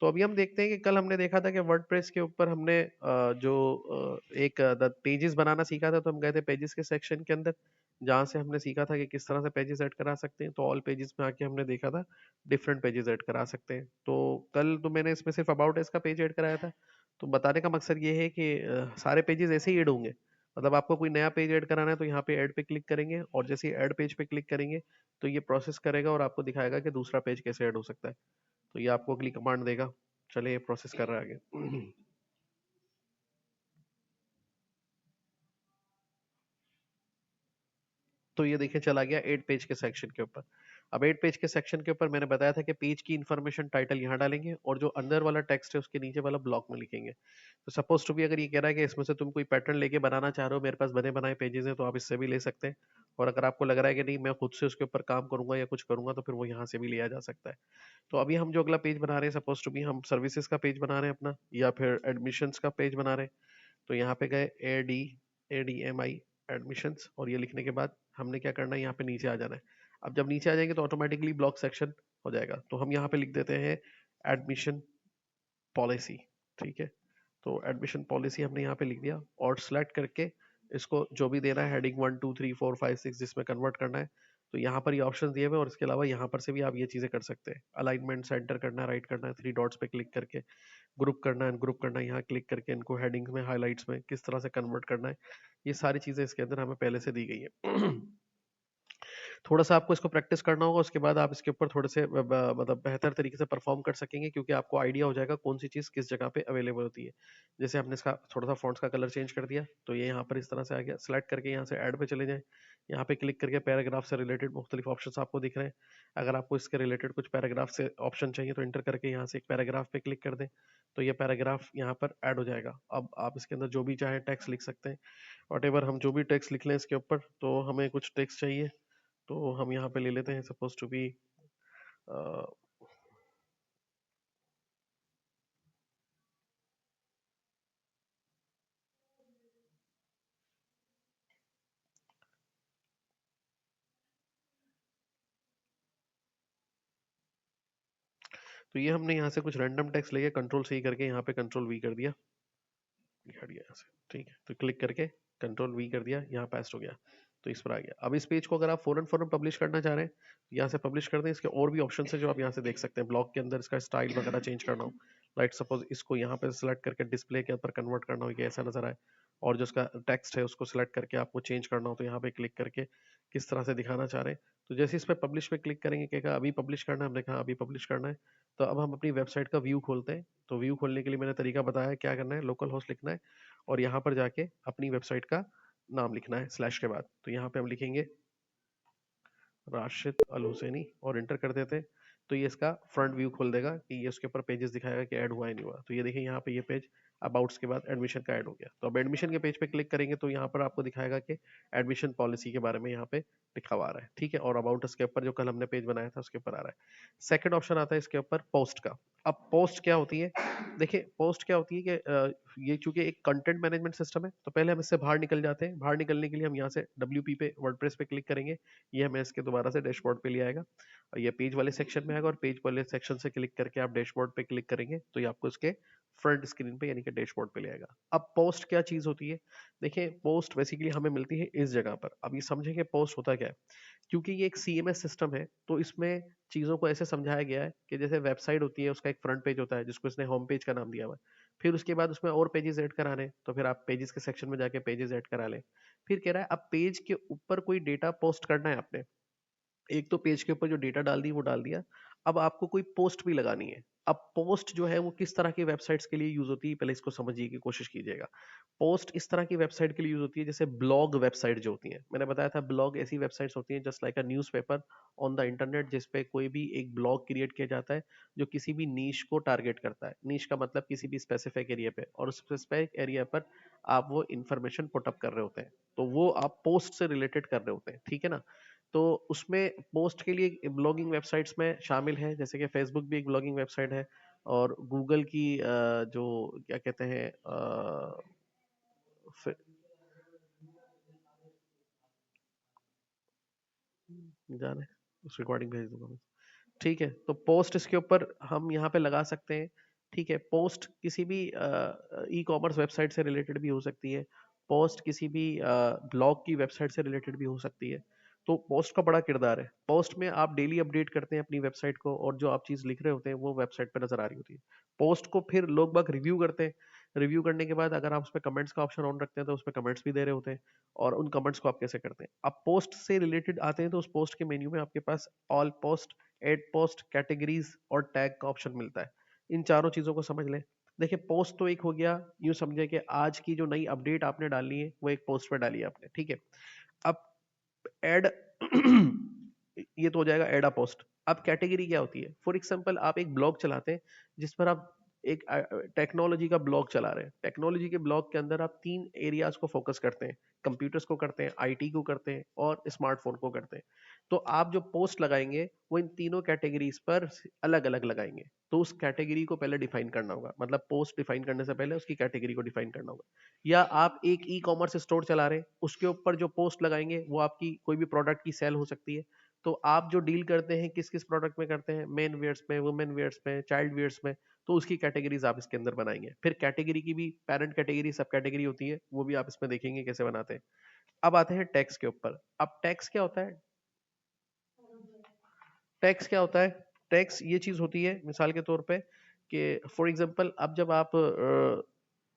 तो अभी हम देखते हैं कि कल हमने देखा था कि वर्डप्रेस के ऊपर हमने एक पेजेस बनाना सीखा था। तो हम गए थे पेजेस के सेक्शन के अंदर, जहाँ से हमने सीखा था कि किस तरह से पेजेस ऐड करा सकते हैं। तो ऑल पेजेस में आके हमने देखा था डिफरेंट पेजेस ऐड करा सकते हैं। तो कल तो मैंने इसमें सिर्फ अबाउट अस का पेज ऐड कराया था। तो बताने का मकसद ये है कि सारे पेजेस ऐसे ही ऐड होंगे। मतलब आपको कोई नया पेज ऐड कराना है तो यहाँ पे ऐड पे क्लिक करेंगे, और जैसे ही ऐड पेज पे क्लिक करेंगे तो ये प्रोसेस करेगा और आपको दिखाएगा कि दूसरा पेज कैसे ऐड हो सकता है। तो ये आपको अगली कमांड देगा। चलिए, ये प्रोसेस कर रहा है आगे। तो ये देखिए चला गया 8 पेज के सेक्शन के ऊपर। अब 8 पेज के सेक्शन के ऊपर मैंने बताया था कि पेज की इन्फॉर्मेशन टाइटल यहाँ डालेंगे और जो अंदर वाला टेक्स्ट है उसके नीचे वाला ब्लॉक में लिखेंगे। तो सपोज टू बी अगर ये कह रहा है कि इसमें से तुम कोई पैटर्न लेके बनाना चाह रहे हो, मेरे पास बने बनाए पेजेस हैं, तो आप इससे भी ले सकते हैं। और अगर आपको लग रहा है कि नहीं मैं खुद से उसके ऊपर काम करूंगा या कुछ करूंगा, तो फिर वो यहाँ से भी लिया जा सकता है। तो अभी हम जो अगला पेज बना रहे हैं, सपोज टू बी हम सर्विसेज का पेज बना रहे हैं अपना, या फिर एडमिशंस का पेज बना रहे हैं। तो यहाँ पे गए ADMI एडमिशंस, और ये लिखने के बाद हमने क्या करना है, यहाँ पे नीचे आ जाना है। अब जब नीचे आ जाएंगे तो ऑटोमेटिकली ब्लॉक सेक्शन हो जाएगा। तो हम यहाँ पे लिख देते हैं एडमिशन पॉलिसी। ठीक है, तो एडमिशन पॉलिसी हमने यहाँ पे लिख दिया, और सिलेक्ट करके इसको जो भी देना है, हेडिंग 1 2 3 4 5 6 जिसमें कन्वर्ट करना है, तो यहाँ पर ये ऑप्शन दिए हुए हैं। और इसके अलावा यहाँ पर से भी आप ये चीजें कर सकते हैं। अलाइनमेंट सेंटर करना है, राइट करना है, 3 डॉट्स पे क्लिक करके ग्रुप करना है, ग्रुप करना है, यहाँ क्लिक करके इनको हेडिंग्स में, हाइलाइट्स में किस तरह से कन्वर्ट करना है, ये सारी चीजें इसके अंदर हमें पहले से दी गई है। थोड़ा सा आपको इसको प्रैक्टिस करना होगा, उसके बाद आप इसके ऊपर थोड़े से मतलब बेहतर तरीके से परफॉर्म कर सकेंगे, क्योंकि आपको आइडिया हो जाएगा कौन सी चीज़ किस जगह पे अवेलेबल होती है। जैसे हमने इसका थोड़ा सा फॉन्ट्स का कलर चेंज कर दिया, तो ये यहाँ पर इस तरह से आ गया। सेलेक्ट करके यहाँ से ऐड पे चले जाएं, यहाँ पे क्लिक करके पैराग्राफ से रिलेटेड मुख्तलिफ ऑप्शन आपको दिख रहे हैं। अगर आपको इसके रिलेटेड कुछ पैराग्राफ से ऑप्शन चाहिए तो इंटर करके यहाँ से एक पैराग्राफ पे क्लिक कर दें, तो ये पैराग्राफ यहाँ पर ऐड हो जाएगा। अब आप इसके अंदर जो भी चाहे टेक्स्ट लिख सकते हैं, वट हम जो भी टेक्स्ट लिख लें इसके ऊपर। तो हमें कुछ टेक्स्ट चाहिए, तो हम यहाँ पे ले लेते हैं सपोज टू बी तो ये हमने यहाँ से कुछ रैंडम टेक्स्ट लेके कंट्रोल सी करके यहाँ पे कंट्रोल वी कर दिया, हट गया यहाँ से। ठीक है, तो क्लिक करके कंट्रोल वी कर दिया, यहाँ पेस्ट हो गया, तो इस पर आ गया। अब इस पेज को अगर आप फौरन फौरन पब्लिश करना चाह रहे हैं, यहाँ से पब्लिश कर दें। इसके और भी ऑप्शन है जो आप यहाँ से देख सकते हैं। ब्लॉग के अंदर इसका स्टाइल वगैरह चेंज करना हो, लाइक सपोज इसको यहाँ पे सिलेक्ट करके डिस्प्ले के ऊपर कन्वर्ट करना हो कि ऐसा नजर आए, और जो उसका टेक्स्ट है उसको सिलेक्ट करके आपको चेंज करना हो, तो यहाँ पे क्लिक करके किस तरह से दिखाना चाह रहे हैं। तो जैसे इस पर पब्लिश पे क्लिक करेंगे, कहेगा अभी पब्लिश करना है, हमने कहा अभी पब्लिश करना है। तो अब हम अपनी वेबसाइट का व्यू खोलते हैं। तो व्यू खोलने के लिए मैंने तरीका बताया है, क्या करना है, लोकल होस्ट लिखना है, और यहाँ पर जाके अपनी वेबसाइट का नाम लिखना है स्लैश के बाद। तो यहाँ पे हम लिखेंगे राशिद अल हुसैनी और इंटर कर देते हैं। तो ये इसका फ्रंट व्यू खोल देगा कि ये उसके ऊपर पेजेस दिखाएगा कि ऐड हुआ है नहीं हुआ। तो ये देखिए यहाँ पे ये पेज अबाउट्स के बाद एडमिशन का ऐड हो गया। तो अब एडमिशन के पेज पे क्लिक करेंगे तो यहाँ पर आपको दिखाएगा कि एडमिशन पॉलिसी के बारे में यहाँ पे लिखा हुआ आ रहा है। ठीक है, और अबाउट उसके ऊपर जो कल हमने पेज बनाया था उसके ऊपर आ रहा है। सेकंड ऑप्शन आता है इसके ऊपर पोस्ट का। अब पोस्ट क्या होती है, देखिए पोस्ट क्या होती है कि ये चूंकि एक कंटेंट मैनेजमेंट सिस्टम है, तो पहले हम इससे बाहर निकल जाते हैं। बाहर निकलने के लिए हम यहाँ से WP पे, वर्डप्रेस पे क्लिक करेंगे। ये हमें इसके दोबारा से डैशबोर्ड पे ले आएगा, और ये पेज वाले सेक्शन में आएगा, और पेज वाले सेक्शन से क्लिक करके आप डैशबोर्ड पे क्लिक करेंगे तो ये आपको इसके फ्रंट स्क्रीन पे यानी कि डैशबोर्ड पे ले आएगा। अब पोस्ट क्या चीज होती है, देखिए पोस्ट बेसिकली हमें मिलती है इस जगह पर। अब ये समझेंगे पोस्ट होता क्या है। क्योंकि ये एक CMS सिस्टम है, तो इसमें चीजों को ऐसे समझाया गया है कि जैसे वेबसाइट होती है, उसका एक फ्रंट पेज होता है जिसको इसने होम पेज का नाम दिया हुआ है। फिर उसके बाद उसमें और पेजेस ऐड कराने, तो फिर आप पेजेस के सेक्शन में जाके पेजेस ऐड करा लें। फिर कह रहा है अब पेज के ऊपर कोई डेटा पोस्ट करना है आपने। एक तो पेज के ऊपर जो डेटा डाल दी वो डाल दिया, अब आपको कोई पोस्ट भी लगानी है। अब पोस्ट जो है वो किस तरह की वेबसाइट्स के लिए यूज होती है, पहले इसको समझिए की कोशिश कीजिएगा। पोस्ट इस तरह की वेबसाइट के लिए यूज होती है जैसे ब्लॉग वेबसाइट जो होती है। मैंने बताया था ब्लॉग ऐसी वेबसाइट्स होती हैं just like a newspaper on the internet, जिसपे कोई भी एक ब्लॉग क्रिएट किया जाता है जो किसी भी नीश को टारगेट करता है। नीश का मतलब किसी भी स्पेसिफिक एरिया पे, और उस स्पेसिफिक एरिया पर आप वो इंफॉर्मेशन पुटअप कर रहे होते हैं, तो वो आप पोस्ट से रिलेटेड कर रहे होते हैं। ठीक है ना, तो उसमें पोस्ट के लिए ब्लॉगिंग वेबसाइट्स में शामिल है, जैसे कि फेसबुक भी एक ब्लॉगिंग वेबसाइट है, और गूगल की जो क्या कहते हैं फे- जाने उस रिकॉर्डिंग भेज दूंगा मैं। ठीक है, तो पोस्ट इसके ऊपर हम यहाँ पे लगा सकते हैं। ठीक है। पोस्ट किसी भी ई कॉमर्स वेबसाइट से रिलेटेड भी हो सकती है, पोस्ट किसी भी ब्लॉग की वेबसाइट से रिलेटेड भी हो सकती है। तो पोस्ट का बड़ा किरदार है। पोस्ट में आप डेली अपडेट करते हैं अपनी वेबसाइट को, और जो आप चीज़ लिख रहे होते हैं वो वेबसाइट पे नजर आ रही होती है। पोस्ट को फिर लोग बाग रिव्यू करते हैं। रिव्यू करने के बाद अगर आप उस पर कमेंट्स का ऑप्शन ऑन रखते हैं तो उस पर कमेंट्स भी दे रहे होते हैं, और उन कमेंट्स को आप कैसे करते हैं। अब पोस्ट से रिलेटेड आते हैं तो उस पोस्ट के मेन्यू में आपके पास all post, add post, categories और टैग का ऑप्शन मिलता है। इन चारों चीजों को समझ लें। देखिए, पोस्ट तो एक हो गया, यूं समझे कि आज की जो नई अपडेट आपने डालनी है वो एक पोस्ट पे डाली है आपने, ठीक है। अब एड ये तो हो जाएगा एड अ पोस्ट। अब कैटेगरी क्या होती है? फॉर एग्जांपल आप एक ब्लॉग चलाते हैं जिस पर आप एक टेक्नोलॉजी का ब्लॉग चला रहे हैं। टेक्नोलॉजी के ब्लॉग के अंदर आप तीन एरियाज को फोकस करते हैं, कंप्यूटर्स को करते हैं, आईटी को करते हैं और स्मार्टफोन को करते हैं। तो आप जो पोस्ट लगाएंगे वो इन तीनों कैटेगरीज पर अलग अलग लगाएंगे। तो उस कैटेगरी को पहले डिफाइन करना होगा, मतलब पोस्ट डिफाइन करने से पहले उसकी कैटेगरी को डिफाइन करना होगा। या आप एक ई कॉमर्स स्टोर चला रहे हैं, उसके ऊपर जो पोस्ट लगाएंगे वो आपकी कोई भी प्रोडक्ट की सेल हो सकती है। तो आप जो डील करते हैं किस किस प्रोडक्ट में करते हैं, मेन वेयर्स में, वुमेन वेयर्स में, चाइल्ड वेयर्स में, तो उसकी कैटेगरीज आप इसके अंदर बनाएंगे। फिर कैटेगरी की भी पेरेंट कैटेगरी, सब कैटेगरी होती है, वो भी आप इसमें देखेंगे कैसे बनाते हैं। अब आते हैं टैक्स के ऊपर। अब टैक्स क्या होता है? टैक्स क्या होता है? टैक्स ये चीज होती है, मिसाल के तौर पे कि फॉर एग्जांपल अब जब आप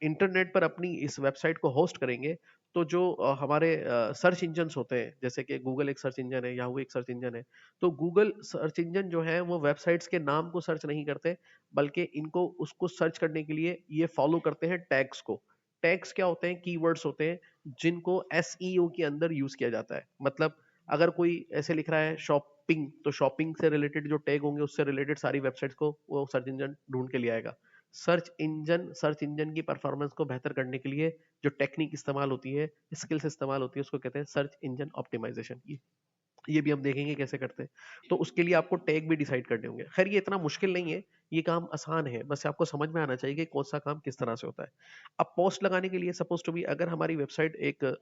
इंटरनेट पर अपनी इस वेबसाइट को होस्ट करेंगे, तो जो हमारे सर्च इंजन्स होते हैं, जैसे कि गूगल एक सर्च इंजन है, याहू एक सर्च इंजन है। तो गूगल सर्च इंजन जो है वो वेबसाइट्स के नाम को सर्च नहीं करते, बल्कि इनको उसको सर्च करने के लिए ये फॉलो करते हैं टैग्स को। टैग्स क्या होते हैं? कीवर्ड्स होते हैं जिनको एसईओ के अंदर यूज किया जाता है। मतलब अगर कोई ऐसे लिख रहा है शॉपिंग, तो शॉपिंग से रिलेटेड जो टैग होंगे उससे रिलेटेड सारी वेबसाइट्स को वो सर्च इंजन ढूंढ के ले आएगा। सर्च इंजन की परफॉर्मेंस को बेहतर करने के लिए जो टेक्निक इस्तेमाल होती है, स्किल्स इस्तेमाल होती है, उसको कहते हैं सर्च इंजन ऑप्टिमाइजेशन। ये भी हम देखेंगे कैसे करते हैं। तो उसके लिए आपको टैग भी डिसाइड करने होंगे। खैर ये इतना मुश्किल नहीं है, ये काम आसान है, बस आपको समझ में आना चाहिए कि कौन सा काम किस तरह से होता है। अब पोस्ट लगाने के लिए सपोज टू बी अगर हमारी वेबसाइट एक,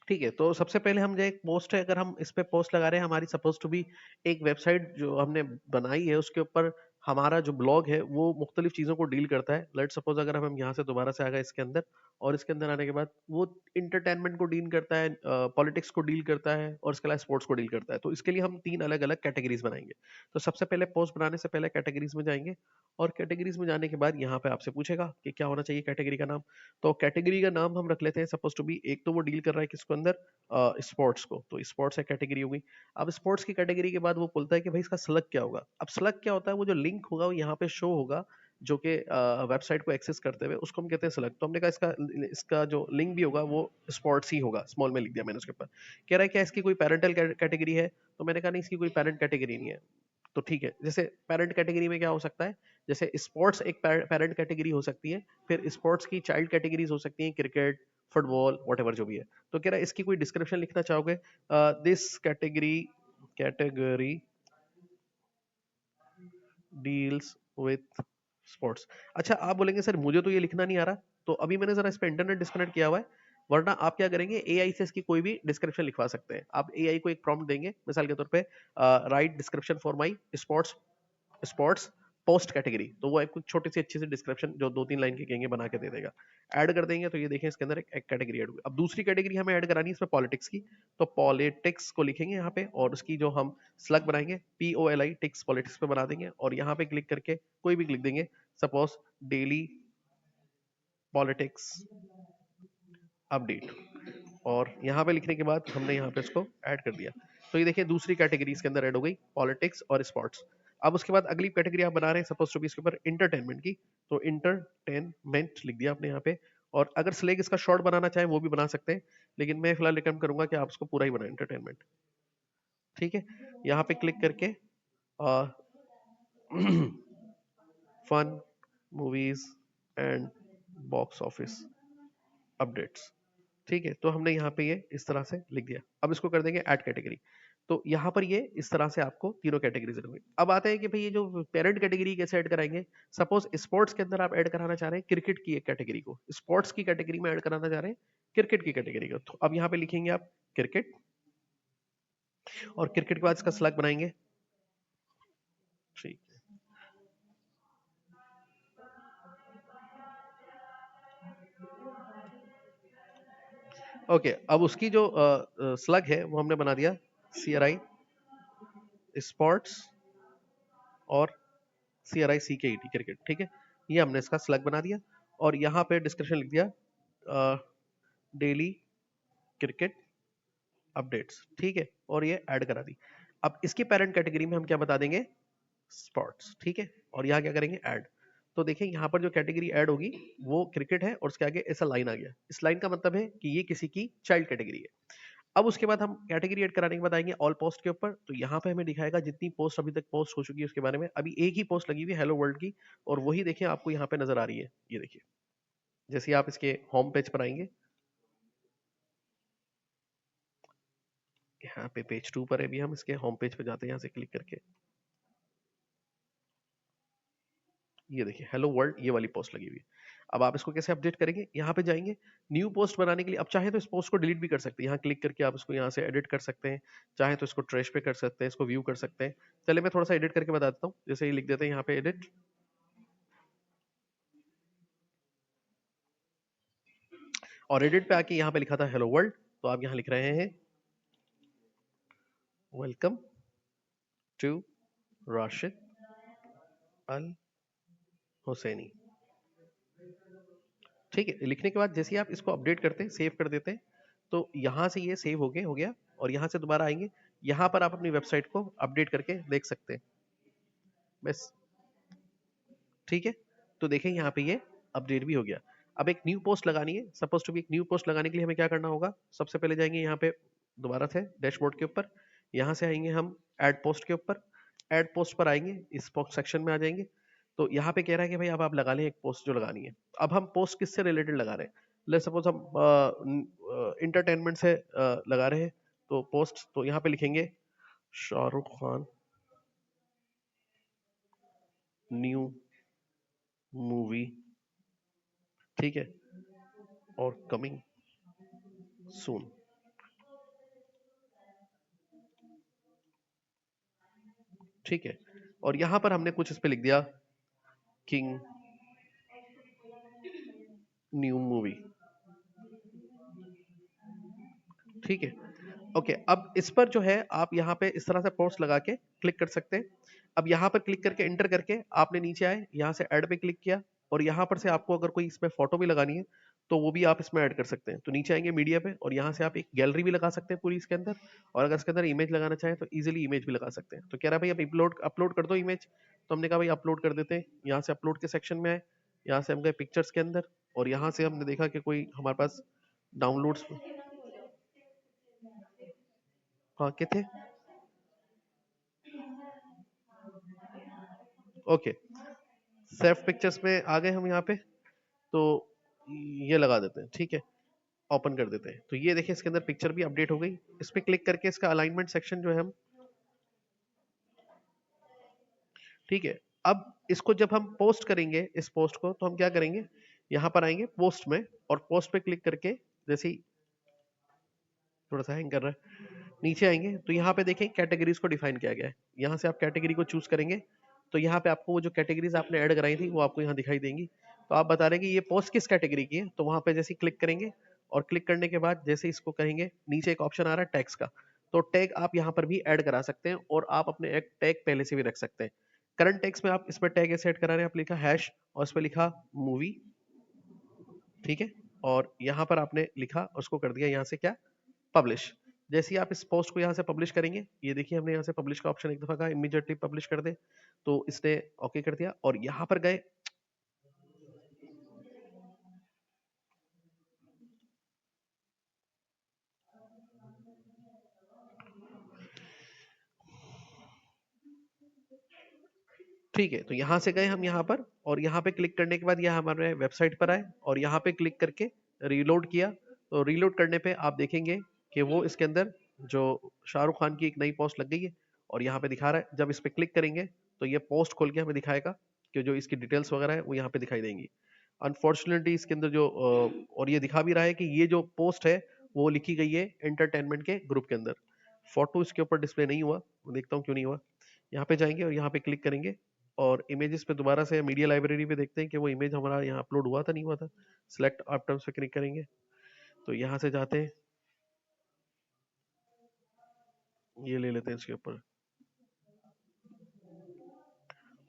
ठीक है, तो सबसे पहले हम जो एक पोस्ट है, अगर हम इस पे पोस्ट लगा रहे हैं, हमारी सपोज टू बी एक वेबसाइट जो हमने बनाई है उसके ऊपर हमारा जो ब्लॉग है वो मुख्तलिफ चीज़ों को डील करता है। लेट सपोज अगर हम यहाँ से दोबारा से आ गए इसके अंदर, और इसके अंदर आने के बाद वो इंटरटेनमेंट को डील करता है, पॉलिटिक्स को डील करता है, और इसके अलावा स्पोर्ट्स को डील करता है। तो इसके लिए हम तीन अलग अलग कैटेगरीज बनाएंगे। तो सबसे पहले पोस्ट बनाने से पहले कैटेगरीज में जाएंगे, और कैटेगरीज में जाने के बाद यहाँ पे आपसे पूछेगा कि क्या होना चाहिए कैटेगरी का नाम। तो कैटेगरी का नाम हम रख लेते हैं सपोज टू बी, एक तो वो डील कर रहा है किसको अंदर, स्पोर्ट्स को, तो स्पोर्ट्स एक कैटेगरी होगी। अब स्पोर्ट्स की कैटेगरी के बाद वो बोलता है कि भाई इसका स्लग क्या होगा। अब स्लग क्या होता है? वो जो लिंक होगा वो यहाँ पे शो होगा, जो कि वेबसाइट को एक्सेस करते हुए, उसको हम कहते हैं स्लग। तो हमने कहा इसका इसका जो लिंक भी होगा वो स्पोर्ट्स ही होगा, स्मॉल में लिख दिया मैंने उसके ऊपर। कह रहा है क्या इसकी कोई पेरेंटल कैटेगरी है? तो मैंने कहा नहीं, इसकी कोई पेरेंट कैटेगरी नहीं है। तो ठीक है, जैसे पेरेंट कैटेगरी में क्या हो सकता है, जैसे स्पोर्ट्स एक पेरेंट कैटेगरी हो सकती है, फिर स्पोर्ट्स की चाइल्ड कैटेगरीज हो सकती हैं, क्रिकेट, फुटबॉल, वॉट जो भी है। तो कह रहा है इसकी कोई डिस्क्रिप्शन लिखना चाहोगे? This category deals with sports. अच्छा, आप बोलेंगे सर मुझे तो ये लिखना नहीं आ रहा, तो अभी मैंने जरा इस पे इंटरनेट डिस्कनेक्ट किया हुआ है। वरना आप क्या करेंगे, एआई से इसकी कोई भी डिस्क्रिप्शन लिखवा सकते हैं। आप एआई को एक प्रॉम्प्ट देंगे, मिसाल के तौर पे right description for my sports sports post category, तो वो एक छोटी सी अच्छी सी डिस्क्रिप्शन जो दो तीन लाइन की कहेंगे बना के दे देगा। ऐड कर देंगे तो ये देखें इसके अंदर एक कैटेगरी ऐड हुई। अब दूसरी कैटेगरी हमें ऐड करानी है इसमें पॉलिटिक्स की, तो पॉलिटिक्स को लिखेंगे यहाँ पे, और उसकी जो हम स्लग बनाएंगे POLI टिक्स पॉलिटिक्स पे बना देंगे, और यहाँ पे क्लिक करके कोई भी लिख देंगे, सपोज डेली पॉलिटिक्स अपडेट। और यहाँ पे लिखने के बाद हमने यहाँ पे इसको ऐड कर दिया। तो ये देखिए दूसरी कैटेगरी इसके अंदर ऐड हो गई, पॉलिटिक्स और स्पोर्ट्स। अब उसके बाद अगली कैटेगरी आप बना रहे हैं सपोज टू बी इसके ऊपर इंटरटेनमेंट की, तो इंटरटेनमेंट लिख दिया आपने यहाँ पे। और अगर स्लेग इसका शॉर्ट बनाना चाहे वो भी बना सकते हैं, लेकिन मैं फिलहाल रिकमेंड करूंगा कि आप इसको पूरा ही बनाएं, इंटरटेनमेंट। ठीक है, यहाँ पे क्लिक करके fun, movies and box office updates. ठीक है, तो हमने यहाँ पे ये इस तरह से लिख दिया। अब इसको कर देंगे ऐड कैटेगरी। तो यहाँ पर ये इस तरह से आपको तीनों कैटेगरीज होंगी। अब आते हैं कि भाई ये जो पेरेंट कैटेगरी कैसे ऐड कराएंगे। सपोज स्पोर्ट्स के अंदर आप ऐड कराना चाह रहे हैं क्रिकेट की एक कैटेगरी को, स्पोर्ट्स की कैटेगरी में ऐड कराना चाह रहे हैं क्रिकेट की कैटेगरी को, तो अब यहाँ पे लिखेंगे आप क्रिकेट, और क्रिकेट के बाद इसका स्लग बनाएंगे। ठीक, ओके। अब उसकी जो स्लग है वो हमने बना दिया CRI स्पोर्ट्स और CRI CKET क्रिकेट, ठीक है। ये हमने इसका स्लग बना दिया और यहाँ पे डिस्क्रिप्शन लिख दिया डेली क्रिकेट अपडेट्स, ठीक है, और ये ऐड करा दी। अब इसकी पेरेंट कैटेगरी में हम क्या बता देंगे, स्पोर्ट्स, ठीक है, और यहाँ क्या करेंगे ऐड। तो देखिए यहाँ पर जो कैटेगरी ऐड होगी वो क्रिकेट है और उसके आगे ऐसा लाइन आ गया। इस लाइन का मतलब है कि ये किसी की चाइल्ड कैटेगरी है। अब उसके बाद हम कैटेगरी ऐड कराने के बाद आएंगे ऑल पोस्ट के ऊपर। तो यहाँ पे हमें दिखाएगा जितनी पोस्ट अभी तक पोस्ट हो चुकी है उसके बारे में। अभी एक ही पोस्ट लगी हुई है हेलो वर्ल्ड की, और वही देखिए आपको यहाँ पे नजर आ रही है। ये देखिए जैसे आप इसके होम पेज पर आएंगे, यहाँ पे पेज 2 पर है, अभी हम इसके होम पेज पे जाते हैं यहाँ से क्लिक करके। ये देखिए हेलो वर्ल्ड, ये वाली पोस्ट लगी हुई है। अब आप इसको कैसे अपडेट करेंगे, यहाँ पे जाएंगे न्यू पोस्ट बनाने के लिए। अब चाहे तो इस पोस्ट को डिलीट भी कर सकते हैं, यहाँ क्लिक करके आप इसको यहाँ से एडिट कर सकते हैं, चाहे तो इसको ट्रैश पे कर सकते हैं, इसको व्यू कर सकते हैं। चलिए मैं थोड़ा सा एडिट करके बता देता हूँ। जैसे ये लिख देते हैं यहाँ पे एडिट, और एडिट पे आके यहाँ पे लिखा था हेलो वर्ल्ड, तो आप यहाँ लिख रहे हैं वेलकम टू राशिद अल हुसैनी, ठीक है। लिखने के बाद जैसे ही आप इसको अपडेट करते हैं, सेव कर देते हैं, तो यहाँ से ये सेव हो गया, और यहाँ से दोबारा आएंगे, यहाँ पर आप अपनी वेबसाइट को अपडेट करके देख सकते हैं बस, ठीक है। तो देखें यहाँ पे ये अपडेट भी हो गया। अब एक न्यू पोस्ट लगानी है, सपोज टू बी एक न्यू पोस्ट लगाने के लिए हमें क्या करना होगा, सबसे पहले जाएंगे यहाँ पे दोबारा से डैशबोर्ड के ऊपर, यहाँ से आएंगे हम ऐड पोस्ट के ऊपर, ऐड पोस्ट पर आएंगे, इस पोस्ट सेक्शन में आ जाएंगे। तो यहाँ पे कह रहा है कि भाई अब आप लगा लें एक पोस्ट जो लगानी है। अब हम पोस्ट किससे रिलेटेड लगा रहे हैं, लेट्स सपोज हम इंटरटेनमेंट से लगा रहे हैं, तो पोस्ट, तो यहाँ पे लिखेंगे शाहरुख खान न्यू मूवी, ठीक है, और कमिंग सून, ठीक है। और यहां पर हमने कुछ इस पे लिख दिया किंग न्यू मूवी, ठीक है, ओके। अब इस पर जो है आप यहाँ पे इस तरह से पोस्ट लगा के क्लिक कर सकते हैं। अब यहाँ पर क्लिक करके एंटर करके आपने नीचे आए, यहाँ से ऐड पे क्लिक किया, और यहाँ पर से आपको अगर कोई इसमें फोटो भी लगानी है तो वो भी आप इसमें ऐड कर सकते हैं। तो नीचे आएंगे मीडिया पे, और यहाँ से आप एक गैलरी भी लगा सकते हैं पूरी इसके अंदर, और अगर इसके अंदर इमेज लगाना चाहें तो इजिली इमेज भी लगा सकते हैं। तो कह रहा है भाई अब अपलोड अपलोड कर दो इमेज, तो हमने कहा भाई अपलोड कर देते हैं। यहाँ से अपलोड के सेक्शन में आए, यहाँ से हम गए पिक्चर्स के अंदर, और यहाँ से हमने देखा कि कोई हमारे पास डाउनलोड्स, हाँ क्या थे, ओके, सेफ पिक्चर्स में आ गए हम यहाँ पे। तो ये लगा देते हैं, ठीक है, ओपन कर देते हैं। तो ये देखिए इसके अंदर पिक्चर भी अपडेट हो गई। इस पे क्लिक करके इसका अलाइनमेंट सेक्शन जो है हम, ठीक है। अब इसको जब हम पोस्ट करेंगे इस पोस्ट को, तो हम क्या करेंगे, यहाँ पर आएंगे पोस्ट में, और पोस्ट पे क्लिक करके, जैसे ही थोड़ा सा हैंग कर रहा है, नीचे आएंगे तो यहाँ पे देखें कैटेगरीज को डिफाइन किया गया है। यहाँ से आप कैटेगरी को चूज करेंगे, तो यहाँ पे आपको वो जो कैटेगरीज आपने ऐड कराई थी वो आपको यहाँ दिखाई देंगी। तो आप बता रहे हैं कि ये पोस्ट किस कैटेगरी की है, तो वहां पे जैसे क्लिक करेंगे, और क्लिक करने के बाद जैसे इसको कहेंगे, नीचे एक ऑप्शन आ रहा है टैग्स का, तो टैग आप यहाँ पर भी ऐड करा सकते हैं, और आप अपने एक टैग पहले से भी रख सकते हैं। करंट टैग्स में आप इस पर टैग ऐसे ऐड करा रहे हैं, आप लिखा हैश और इस पर लिखा मूवी, ठीक है, और यहाँ पर आपने लिखा, उसको कर दिया यहाँ से क्या, पब्लिश। जैसे ही आप इस पोस्ट को यहाँ से पब्लिश करेंगे, ये देखिए हमने यहाँ से पब्लिश का ऑप्शन एक दफा कहा, इमीडिएटली पब्लिश कर दे, तो इसने ओके कर दिया, और यहाँ पर गए, ठीक है। तो यहाँ से गए हम यहाँ पर, और यहाँ पे क्लिक करने के बाद यह हमारे वेबसाइट पर आए, और यहाँ पे क्लिक करके रीलोड किया, तो रीलोड करने पे आप देखेंगे कि वो इसके अंदर जो शाहरुख खान की एक नई पोस्ट लग गई है और यहाँ पे दिखा रहा है। जब इस पे क्लिक करेंगे तो ये पोस्ट खोल के हमें दिखाएगा कि जो इसकी डिटेल्स वगैरह है वो यहाँ पे दिखाई देंगी। अनफॉर्चुनेटली इसके अंदर जो और ये दिखा भी रहा है कि ये जो पोस्ट है वो लिखी गई है एंटरटेनमेंट के ग्रुप के अंदर। फोटो इसके ऊपर डिस्प्ले नहीं हुआ, मैं देखता हूँ क्यों नहीं हुआ। यहाँ पे जाएंगे और यहाँ पे क्लिक करेंगे और इमेजेस पे दोबारा से मीडिया लाइब्रेरी पे देखते हैं कि वो इमेज हमारा यहाँ अपलोड हुआ था नहीं हुआ था। सिलेक्ट आइटम्स पे क्लिक करेंगे तो यहाँ से जाते हैं, ये ले लेते हैं इसके ऊपर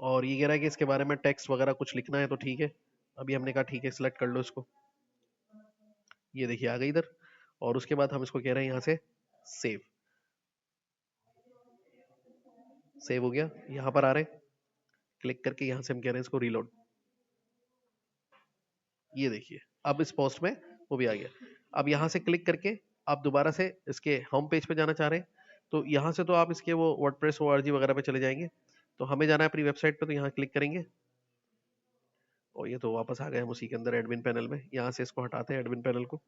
और ये कह रहा है कि इसके बारे में टेक्स्ट वगैरह कुछ लिखना है तो ठीक है। अभी हमने कहा ठीक है सिलेक्ट कर लो इसको, ये देखिए आ गई इधर। और उसके बाद हम इसको कह रहे हैं यहाँ से सेव, सेव हो गया। यहाँ पर आ रहे हैं, क्लिक करके यहाँ से हम कह रहे हैं इसको रीलोड। ये देखिए अब इस पोस्ट में वो भी आ गया। अब यहाँ से क्लिक करके आप दोबारा से इसके होम पेज पे जाना चाह रहे हैं तो यहाँ से तो आप इसके वो वर्डप्रेस org वगैरह पे चले जाएंगे। तो हमें जाना है अपनी वेबसाइट पे, तो यहाँ क्लिक करेंगे और ये तो वापस आ गए हम उसी के अंदर एडमिन पैनल में। यहाँ से इसको हटाते हैं एडमिन पैनल को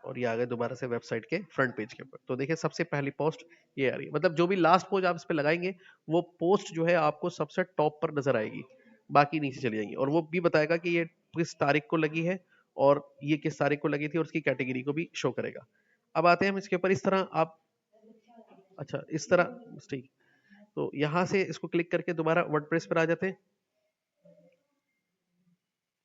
और ये आ गए दोबारा से वेबसाइट के फ्रंट पेज के ऊपर। तो देखिए सबसे पहली पोस्ट ये आ रही है, मतलब जो भी लास्ट पोस्ट आप इस पे लगाएंगे वो पोस्ट जो है आपको सबसे टॉप पर नजर आएगी, बाकी नीचे चली जाएंगी। और वो भी बताएगा कि ये किस तारीख को लगी है और ये किस तारीख को लगी थी और उसकी कैटेगरी को भी शो करेगा। अब आते हैं हम इसके ऊपर, इस तरह आप, अच्छा इस तरह ठीक। तो यहाँ से इसको क्लिक करके दोबारा वर्डप्रेस पर आ जाते हैं।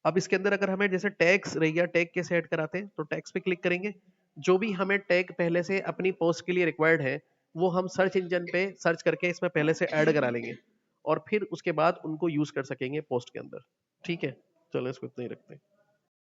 अब इसके अंदर अगर हमें जैसे टैग्स रह गया, टैग कैसे ऐड कराते हैं, तो टैग्स पे क्लिक करेंगे। जो भी हमें टैग पहले से अपनी पोस्ट के लिए रिक्वायर्ड है वो हम सर्च इंजन पे सर्च करके इसमें पहले से ऐड करा लेंगे और फिर उसके बाद उनको यूज कर सकेंगे पोस्ट के अंदर। ठीक है, चलो इसको इतना ही रखते हैं।